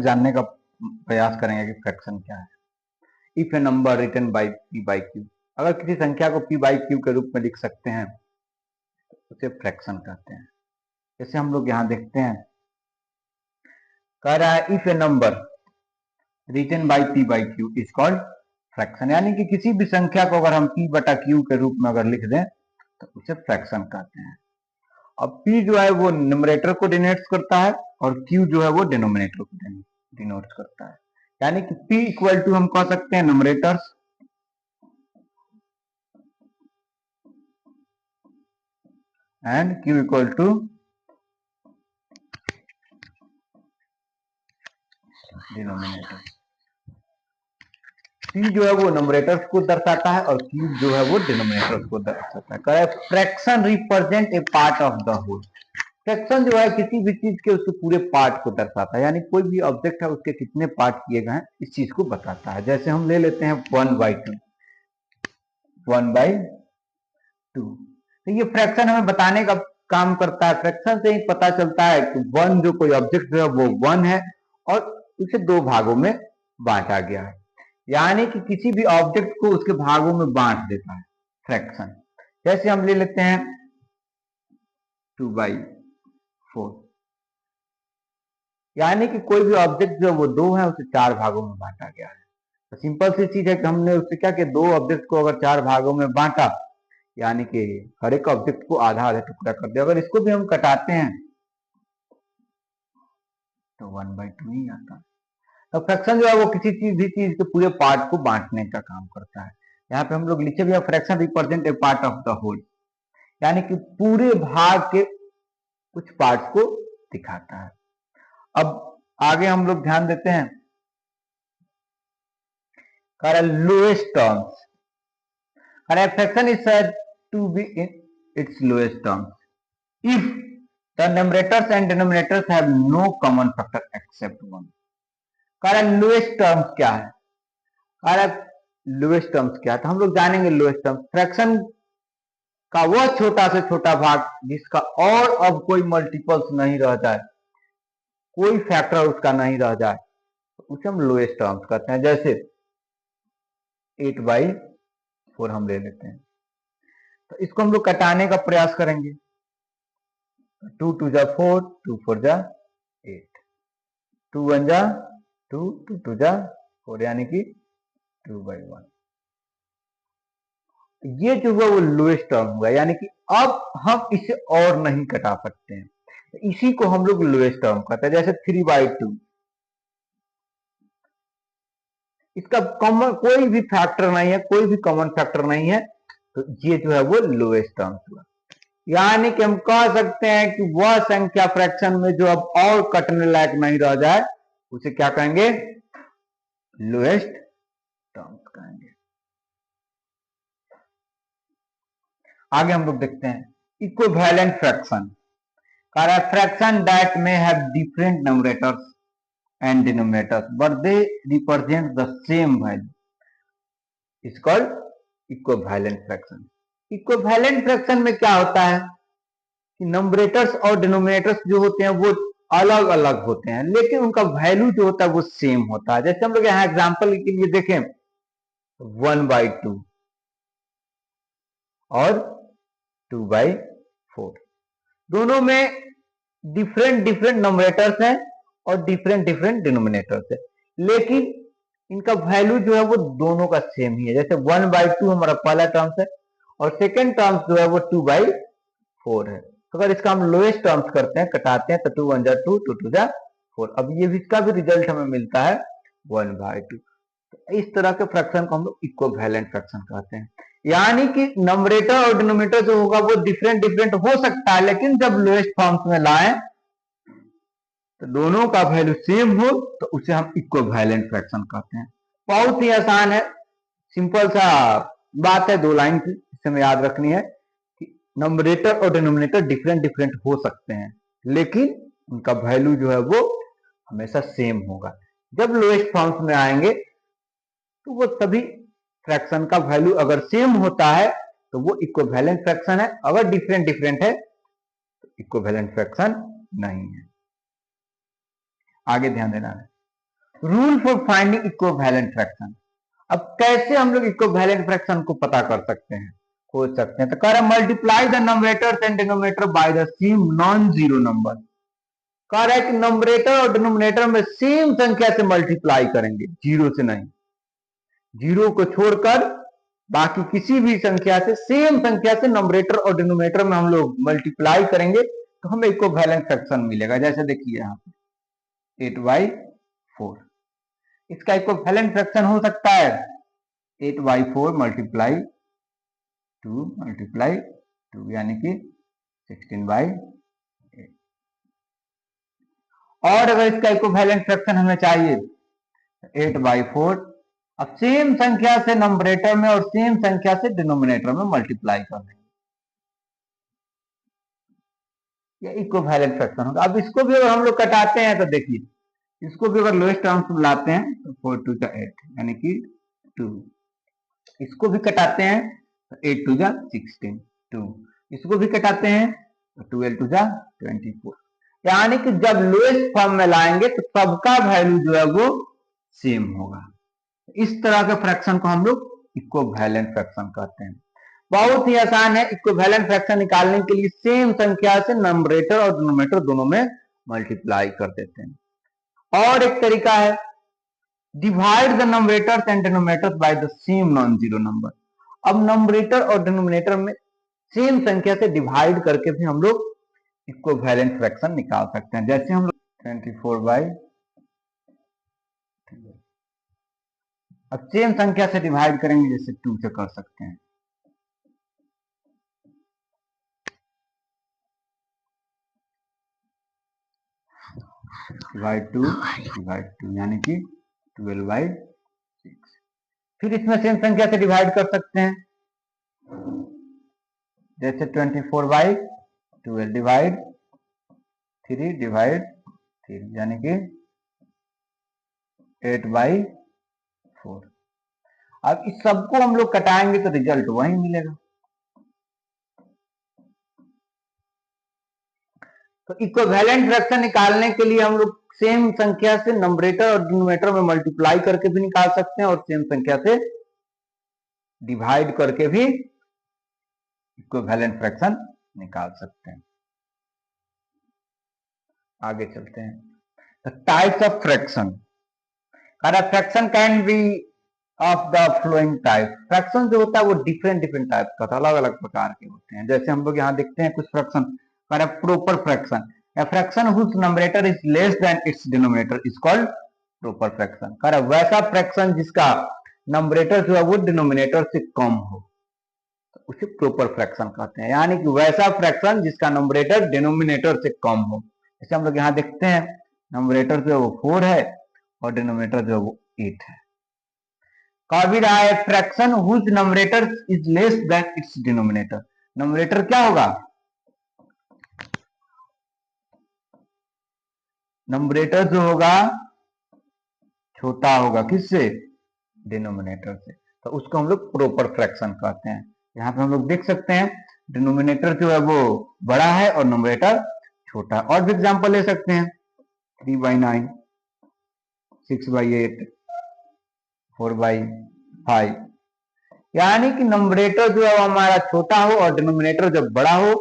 लोग जानने का प्रयास करेंगे कि फ्रैक्शन क्या है। If a number written by p by q, अगर किसी संख्या को पी बाई क्यू के रूप में लिख सकते हैं उसे फ्रैक्शन कहते हैं। जैसे हम लोग यहाँ देखते हैं, कह रहा है if a number written by p by q is called fraction, यानी कि किसी भी संख्या को अगर हम पी बटा क्यू के रूप में अगर लिख दें तो उसे फ्रैक्शन कहते हैं। अब p जो है वो न्यूमरेटर को डिनोट करता है और q जो है वो डिनोमिनेटर को डिनोट करता है, यानी कि p इक्वल टू हम कह सकते हैं numerators and q equal to denominator. p जो है वो न्यूमरेटर्स को दर्शाता है और q जो है वो डिनोमिनेटर्स को दर्शाता है। कह fraction represent a part of the whole, fraction जो है किसी भी चीज के उसके पूरे पार्ट को दर्शाता है, यानी कोई भी ऑब्जेक्ट है उसके कितने पार्ट किए गए हैं इस चीज को बताता है। जैसे हम ले लेते हैं 1/2, 1/2, तो ये फ्रैक्शन हमें बताने का काम करता है। फ्रैक्शन से ही पता चलता है कि 1 जो कोई ऑब्जेक्ट जो है वो 1 है और उसे 2 भागों में बांटा गया है, यानी कि किसी भी ऑब्जेक्ट को उसके भागों में बांट देता है फ्रैक्शन। जैसे हम ले लेते हैं 2/4, यानी कि कोई भी ऑब्जेक्ट जो वो 2 है उसे 4 भागों में बांटा गया है। तो सिंपल सी चीज है कि हमने उससे क्या किया, 2 ऑब्जेक्ट को अगर 4 भागों में बांटा, यानी कि हर एक ऑब्जेक्ट को आधा आधा टुकड़ा कर दिया। अगर इसको भी हम कटाते हैं तो 1/2 ही आता है। तो फ्रैक्शन जो है वो किसी भी चीज के पूरे पार्ट को बांटने का काम करता है। यहाँ पे हम लोग लिखे भी fraction represent a part of the whole, यानी कि पूरे भाग के कुछ पार्ट्स को दिखाता है। अब आगे हम लोग ध्यान देते हैं, lowest terms, fraction is said to be in its lowest terms if the numerators and denominators have no common factor except 1। Lowest terms क्या है, लोएस्ट टर्म्स क्या है, तो हम लोग जानेंगे लोएस्ट टर्म्स। फ्रैक्शन का वह छोटा से छोटा भाग जिसका और अब कोई मल्टीपल्स नहीं रह जाए, कोई फैक्टर उसका नहीं रह जाए, तो उसे हम लोएस्ट टर्म्स कहते हैं। जैसे 8/4 हम ले लेते हैं, तो इसको हम लोग कटाने का प्रयास करेंगे। 2 2 जा 4, 2 4 जा 8, 2 1 जा 2, 2 2 जा 4, यानी कि 2/1। ये जो हुआ वो लोएस्ट टर्म हुआ, यानी कि अब हम इसे और नहीं कटा सकते हैं, इसी को हम लोग लोएस्ट टर्म कहते हैं। जैसे 3/2, इसका कॉमन कोई भी फैक्टर नहीं है, कोई भी कॉमन फैक्टर नहीं है, तो ये जो है वो लोएस्ट टर्म हुआ। यानी कि हम कह सकते हैं कि वह संख्या फ्रैक्शन में जो अब और कटने लायक नहीं रह जाए उसे क्या कहेंगे, लोएस्ट टर्म कहेंगे। आगे हम लोग देखते हैं इक्विवेलेंट फ्रैक्शन। फ्रैक्शन दैट में have different numerators and denominators but they represent the same value is called equivalent fraction। equivalent fraction में क्या होता है कि नंबरेटर्स और डिनोमिनेटर्स जो होते हैं वो अलग अलग होते हैं, लेकिन उनका वैल्यू जो होता है वो सेम होता है। जैसे हम लोग यहाँ एग्जांपल के लिए देखें 1/2 और 2/4, दोनों में डिफरेंट डिफरेंट नंबरेटर्स हैं और डिफरेंट डिफरेंट डिनोमिनेटर्स है, लेकिन इनका वैल्यू जो है वो दोनों का सेम ही है। जैसे 1/2 हमारा पहला टर्म्स है और सेकेंड टर्म्स जो है वो 2/4 है। तो अगर इसका हम लोएस्ट टर्म्स करते हैं, कटाते हैं, तो 2 1 जा 2, 2 2 जा 4, अब ये इसका भी रिजल्ट हमें मिलता है 1/2। तो इस तरह के फ्रैक्शन को हम लोग इक्विवेलेंट फ्रैक्शन कहते हैं। यानी कि नंबरेटर और डिनोमिनेटर जो होगा वो डिफरेंट डिफरेंट हो सकता है, लेकिन जब लोएस्ट फॉर्म्स में लाएं तो दोनों का वैल्यू सेम हो तो उसे हम इक्विवेलेंट फ्रैक्शन कहते हैं। बहुत ही आसान है, सिंपल सा बात है, 2 लाइन की इसे हमें याद रखनी है कि नंबरेटर और डिनोमिनेटर डिफरेंट डिफरेंट हो सकते हैं, लेकिन उनका वैल्यू जो है वो हमेशा सेम होगा। जब लोएस्ट फॉर्म्स में आएंगे तो वो सभी फ्रैक्शन का वैल्यू अगर सेम होता है तो वो इक्विवेलेंट फ्रैक्शन है, अगर डिफरेंट डिफरेंट है तो इक्विवेलेंट फ्रैक्शन नहीं है। आगे ध्यान देना है, rule for finding equivalent fraction. अब कैसे हम लोग इक्विवेलेंट फ्रैक्शन को पता कर सकते हैं, खोज सकते हैं? तो कह रहा multiply the numerator and denominator by the same non zero number. कह रहा है कि नंबरेटर और डिनोमिनेटर में सेम संख्या से मल्टीप्लाई करेंगे, जीरो से नहीं, जीरो को छोड़कर बाकी किसी भी संख्या से, सेम संख्या से नंबरेटर और डिनोमिनेटर में हम लोग मल्टीप्लाई करेंगे तो हमें इक्विवेलेंट फ्रैक्शन मिलेगा। जैसे देखिए यहाँ पे 8/4, इसका इक्विवेलेंट फ्रैक्शन हो सकता है 8/4 मल्टीप्लाई 2 यानी कि 16/8। और अगर इसका इक्विवेलेंट फ्रैक्शन हमें चाहिए 8/4, अब सेम संख्या से नंबरेटर में और सेम संख्या से डिनोमिनेटर में मल्टीप्लाई कर देंगे, ये इक्विवेलेंट फ्रैक्शन होगा। अब इसको भी अगर हम लोग कटाते हैं तो देखिए, इसको भी अगर लोएस्ट टर्म्स में लाते हैं तो 4 2 8 यानी कि 2, इसको भी कटाते हैं तो 8 2 16 2, इसको भी कटाते हैं तो 12 2 24, यानी कि जब लोएस्ट फॉर्म में लाएंगे तो सबका वैल्यू जो है वो सेम होगा। इस तरह के फ्रैक्शन को हम लोग इक्विवेलेंट फ्रैक्शन कहते हैं। बहुत ही आसान है, इक्विवेलेंट फ्रैक्शन निकालने के लिए सेम संख्या से नंबरेटर और डिनोमिनेटर दोनों में मल्टीप्लाई कर देते हैं। और एक तरीका है divide the numerators and denominators by the same non zero number. अब नंबरेटर और डिनोमिनेटर में सेम संख्या से डिवाइड करके भी हम लोग इक्विवेलेंट फ्रैक्शन निकाल सकते हैं। जैसे हम लोग 24/, अब सेम संख्या से डिवाइड करेंगे, जैसे 2 से कर सकते हैं, डिवाइड 2 यानी कि 12/6। फिर इसमें सेम संख्या से डिवाइड कर सकते हैं, जैसे 24/12 डिवाइड 3 यानी कि 8/4। अब इस सबको हम लोग कटाएंगे तो रिजल्ट वही मिलेगा। तो इक्विवेलेंट फ्रैक्शन निकालने के लिए हम लोग सेम संख्या से नंबरेटर और डिनोमिनेटर में मल्टीप्लाई करके भी निकाल सकते हैं और सेम संख्या से डिवाइड करके भी इक्विवेलेंट फ्रैक्शन निकाल सकते हैं। आगे चलते हैं, the types of fraction. Fraction can be of the flowing type. Fraction जो होता है वो डिफरेंट टाइप का, अलग अलग प्रकार के होते हैं। जैसे हम लोग यहाँ देखते हैं कुछ fraction, proper fraction, a fraction whose numerator is less than its denominator is called proper fraction। वैसा फ्रैक्शन जिसका नंबरेटर जो है वो डिनोमिनेटर से कम हो तो उसे प्रोपर फ्रैक्शन कहते हैं, यानी कि वैसा फ्रैक्शन जिसका नंबरेटर डिनोमिनेटर से कम हो। जैसे हम लोग यहाँ देखते हैं नंबरेटर जो है वो 4 है और डिनोमिनेटर जो है वो 8 है। कहा भी रहा है fraction whose numerator is less than its denominator. Numerator क्या होगा, नंबरेटर जो होगा छोटा होगा किससे, डिनोमिनेटर से, तो उसको हम लोग प्रोपर फ्रैक्शन कहते हैं। यहाँ पे हम लोग देख सकते हैं डिनोमिनेटर जो है वो बड़ा है और नंबरेटर छोटा है। और भी एग्जांपल ले सकते हैं 3/9, 6/8, 4/5, यानी कि नंबरेटर जो है वो हमारा छोटा हो और डिनोमिनेटर जब बड़ा हो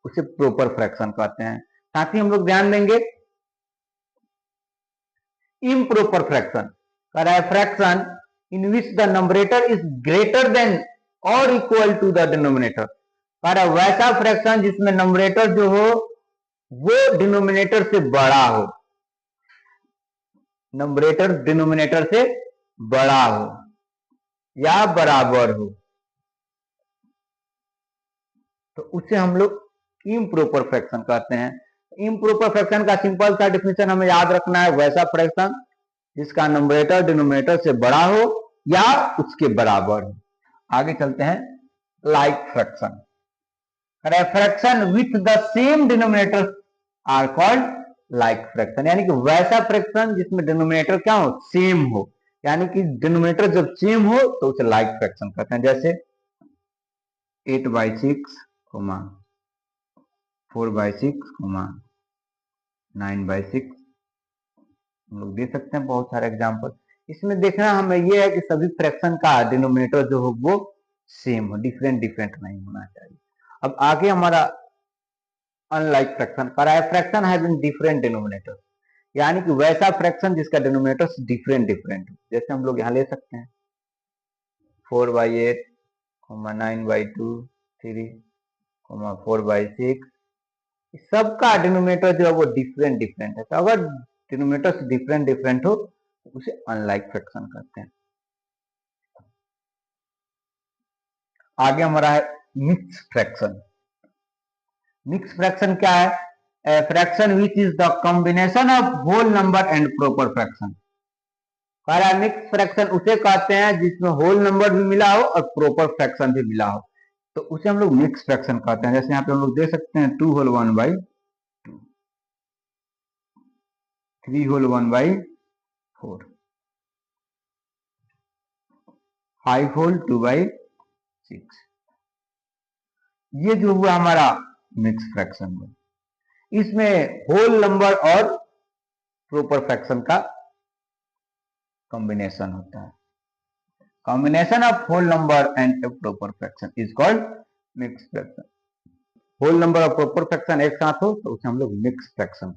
उसे प्रोपर फ्रैक्शन कहते हैं। साथ ही हम लोग ध्यान देंगे improper fraction, fraction in which the numerator is greater than or equal to the denominator। वैसा फ्रैक्शन जिसमें नंबरेटर जो हो वो डिनोमिनेटर से बड़ा हो, नंबरेटर डिनोमिनेटर से बड़ा हो या बराबर हो, तो उसे हम लोग इम्प्रोपर फ्रैक्शन कहते हैं। इम्प्रोपर फ्रैक्शन का सिंपल सा डिफिनेशन हमें याद रखना है, वैसा फ्रैक्शन जिसका नंबरेटर डिनोमिनेटर से बड़ा हो या उसके बराबर हो। आगे चलते हैं, like fraction. Fraction with the same denominator are called like fraction, यानी कि वैसा फ्रैक्शन जिसमें डिनोमिनेटर क्या हो, सेम हो, यानी कि डिनोमिनेटर जब सेम हो तो उसे लाइक फ्रैक्शन कहते हैं। जैसे 8/6, 4/6, 9/6, हम लोग दे सकते हैं बहुत सारे एग्जाम्पल। इसमें देखना हमें ये है कि सभी फ्रैक्शन का डिनोमिनेटर जो हो वो सेम हो, डिफरेंट डिफरेंट नहीं होना चाहिए। अब आगे हमारा अनलाइक फ्रैक्शन कर रहा है, फ्रैक्शन हैविंग डिफरेंट डिनोमिनेटर, यानी कि वैसा फ्रैक्शन जिसका डिनोमिनेटर डिफरेंट डिफरेंट हो। जैसे हम लोग यहाँ ले सकते हैं 4/8, 9/2, 3, 4/6, सबका डिनोमिनेटर जो है वो डिफरेंट डिफरेंट है। तो अगर डिनोमिनेटर डिफरेंट डिफरेंट हो तो उसे अनलाइक फ्रैक्शन कहते हैं। आगे हमारा है मिक्स फ्रैक्शन। मिक्स फ्रैक्शन क्या है? Fraction which is the combination of whole number and proper fraction. कह रहा है मिक्स फ्रैक्शन उसे कहते हैं जिसमें होल नंबर भी मिला हो और प्रॉपर फ्रैक्शन भी मिला हो, तो उसे हम लोग मिक्स फ्रैक्शन कहते हैं। जैसे यहाँ पे हम लोग दे सकते हैं 2 होल 1/2, 3 होल 1/4, 5 होल 2/6। ये जो हुआ हमारा मिक्स फ्रैक्शन हुआ, इसमें होल नंबर और प्रॉपर फ्रैक्शन का कॉम्बिनेशन होता है। Combination of whole number and proper fraction is called mix fraction. Whole number और प्रॉपर फ्रैक्शन एक साथ हो तो उसे हम लोग मिक्स फ्रैक्शन